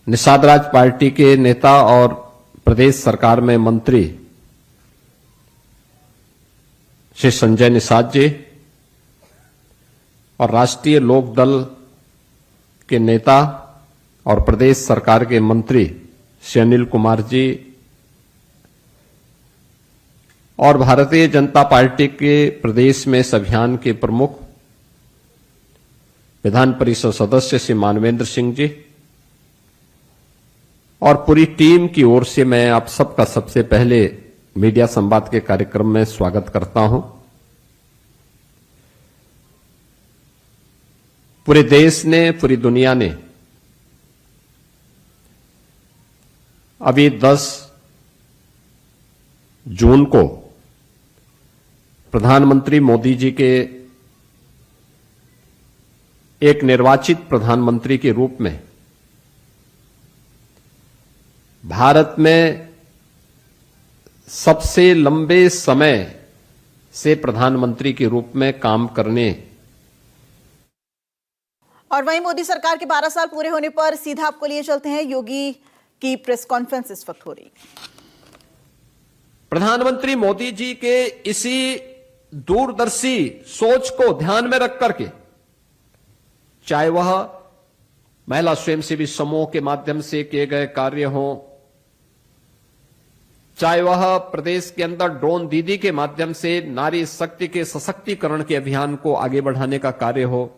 Nishad Raj party के नेता और प्रदेश सरकार में मंत्री श्री संजय निषाद जी और राष्ट्रीय लोक दल के नेता और प्रदेश सरकार के मंत्री श्री अनिल कुमार जी और भारतीय जनता पार्टी के प्रदेश में इस अभियान के प्रमुख विधान परिषद सदस्य श्री मानवेंद्र सिंह जी और पूरी टीम की ओर से मैं आप सबका सबसे पहले मीडिया संवाद के कार्यक्रम में स्वागत करता हूं। पूरे देश ने, पूरी दुनिया ने अभी 10 जून को प्रधानमंत्री मोदी जी के एक निर्वाचित प्रधानमंत्री के रूप में भारत में सबसे लंबे समय से प्रधानमंत्री के रूप में काम करने और वहीं मोदी सरकार के 12 साल पूरे होने पर सीधा आपको लिए चलते हैं। योगी की प्रेस कॉन्फ्रेंस इस वक्त हो रही। प्रधानमंत्री मोदी जी के इसी दूरदर्शी सोच को ध्यान में रख करके, चाहे वह महिला स्वयंसेवी समूह के माध्यम से किए गए कार्य हों, चाहे वह प्रदेश के अंदर ड्रोन दीदी के माध्यम से नारी शक्ति के सशक्तिकरण के अभियान को आगे बढ़ाने का कार्य हो,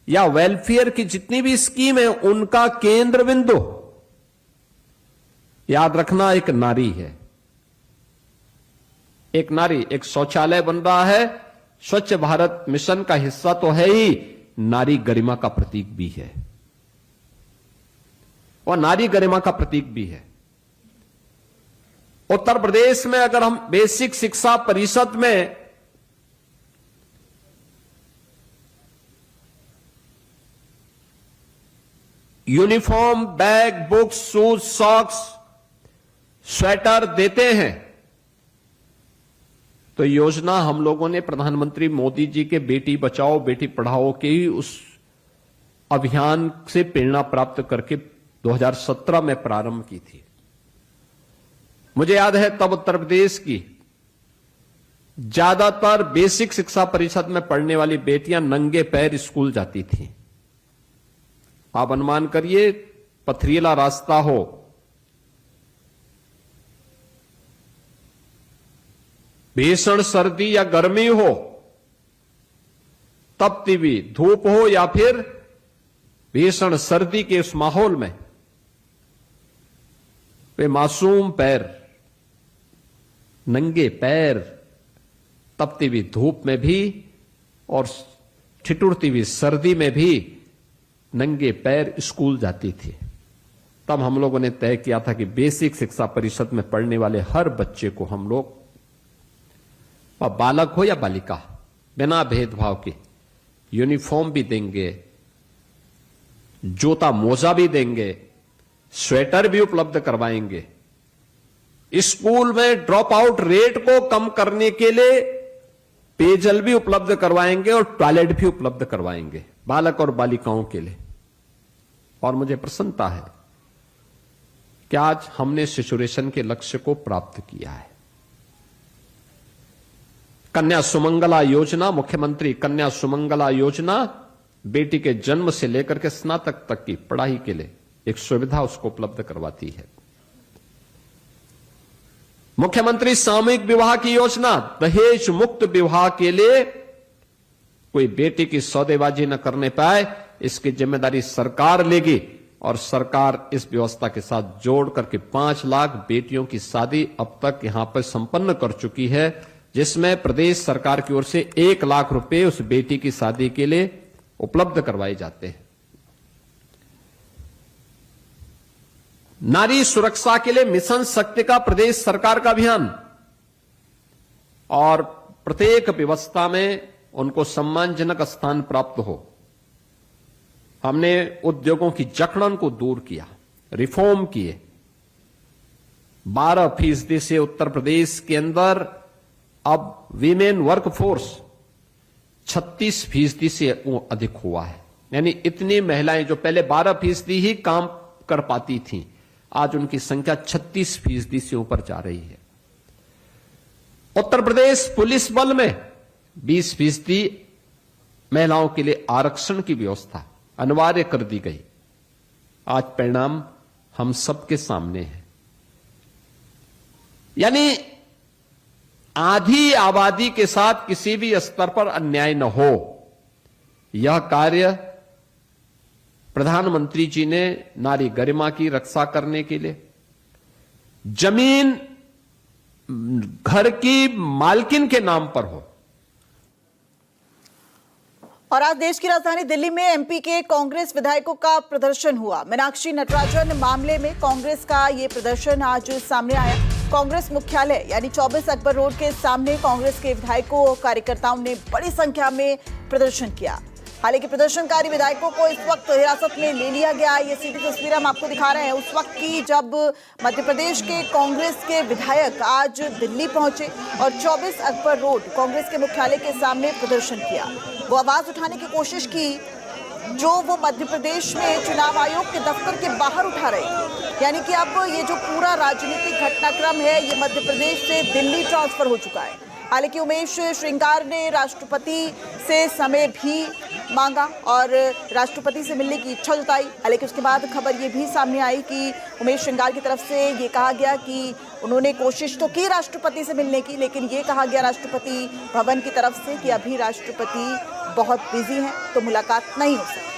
या वेलफेयर की जितनी भी स्कीम है उनका केंद्र बिंदु याद रखना एक नारी है। एक नारी, एक शौचालय बन रहा है, स्वच्छ भारत मिशन का हिस्सा तो है ही, नारी गरिमा का प्रतीक भी है और नारी गरिमा का प्रतीक भी है। उत्तर प्रदेश में अगर हम बेसिक शिक्षा परिषद में uniform, bag, books, shoes, socks, sweater देते हैं तो योजना हम लोगों ने प्रधानमंत्री मोदी जी के बेटी बचाओ बेटी पढ़ाओ के ही उस अभियान से प्रेरणा प्राप्त करके 2017 में प्रारंभ की थी। मुझे याद है तब उत्तर प्रदेश की ज्यादातर बेसिक शिक्षा परिषद में पढ़ने वाली बेटियां नंगे पैर स्कूल जाती थीं। आप अनुमान करिए, पथरीला रास्ता हो, भीषण सर्दी या गर्मी हो, तपती हुई धूप हो या फिर भीषण सर्दी के उस माहौल में वे मासूम पैर, नंगे पैर, तपती हुई धूप में भी और ठिठुरती हुई सर्दी में भी नंगे पैर स्कूल जाती थी। तब हम लोगों ने तय किया था कि बेसिक शिक्षा परिषद में पढ़ने वाले हर बच्चे को हम लोग, और बालक हो या बालिका, बिना भेदभाव के यूनिफॉर्म भी देंगे, जूता मोजा भी देंगे, स्वेटर भी उपलब्ध करवाएंगे। स्कूल में ड्रॉप आउट रेट को कम करने के लिए पेयजल भी उपलब्ध करवाएंगे और टॉयलेट भी उपलब्ध करवाएंगे बालक और बालिकाओं के लिए। और मुझे प्रसन्नता है कि आज हमने शिशुरेशन के लक्ष्य को प्राप्त किया है। कन्या सुमंगला योजना, मुख्यमंत्री कन्या सुमंगला योजना बेटी के जन्म से लेकर के स्नातक तक की पढ़ाई के लिए एक सुविधा उसको उपलब्ध करवाती है। मुख्यमंत्री सामूहिक विवाह की योजना, दहेज मुक्त विवाह के लिए कोई बेटी की सौदेबाजी न करने पाए, इसकी जिम्मेदारी सरकार लेगी और सरकार इस व्यवस्था के साथ जोड़ करके 5 लाख बेटियों की शादी अब तक यहां पर संपन्न कर चुकी है, जिसमें प्रदेश सरकार की ओर से 1 लाख रुपए उस बेटी की शादी के लिए उपलब्ध करवाए जाते हैं। नारी सुरक्षा के लिए मिशन शक्ति का प्रदेश सरकार का अभियान और प्रत्येक व्यवस्था में उनको सम्मानजनक स्थान प्राप्त हो। हमने उद्योगों की जकड़न को दूर किया, रिफॉर्म किए। 12% से उत्तर प्रदेश के अंदर अब वीमेन वर्कफोर्स 36% से अधिक हुआ है। यानी इतनी महिलाएं जो पहले 12% ही काम कर पाती थीं, आज उनकी संख्या 36% से ऊपर जा रही है। उत्तर प्रदेश पुलिस बल में 20% महिलाओं के लिए आरक्षण की व्यवस्था अनिवार्य कर दी गई। आज परिणाम हम सबके सामने है। यानी आधी आबादी के साथ किसी भी स्तर पर अन्याय न हो, यह कार्य प्रधानमंत्री जी ने नारी गरिमा की रक्षा करने के लिए, जमीन घर की मालकिन के नाम पर हो। और आज देश की राजधानी दिल्ली में एमपी के कांग्रेस विधायकों का प्रदर्शन हुआ। मीनाक्षी नटराजन मामले में कांग्रेस का ये प्रदर्शन आज सामने आया। कांग्रेस मुख्यालय यानी 24 अकबर रोड के सामने कांग्रेस के विधायकों और कार्यकर्ताओं ने बड़ी संख्या में प्रदर्शन किया। हालांकि प्रदर्शनकारी विधायकों को इस वक्त हिरासत में ले लिया गया। ये सीधी तस्वीर हम आपको दिखा रहे हैं उस वक्त की जब मध्य प्रदेश के कांग्रेस के विधायक आज दिल्ली पहुंचे और 24 अकबर रोड कांग्रेस के मुख्यालय के सामने प्रदर्शन किया। वो आवाज उठाने की कोशिश की जो वो मध्य प्रदेश में चुनाव आयोग के दफ्तर के बाहर उठा रहे थे। यानी कि अब ये जो पूरा राजनीतिक घटनाक्रम है ये मध्य प्रदेश से दिल्ली ट्रांसफर हो चुका है। हालांकि उमेश श्रृंगार ने राष्ट्रपति से समय भी मांगा और राष्ट्रपति से मिलने की इच्छा जताई। हालांकि उसके बाद खबर ये भी सामने आई कि उमेश श्रृंगार की तरफ से ये कहा गया कि उन्होंने कोशिश तो की राष्ट्रपति से मिलने की, लेकिन ये कहा गया राष्ट्रपति भवन की तरफ से कि अभी राष्ट्रपति बहुत बिजी हैं तो मुलाकात नहीं हो सकती।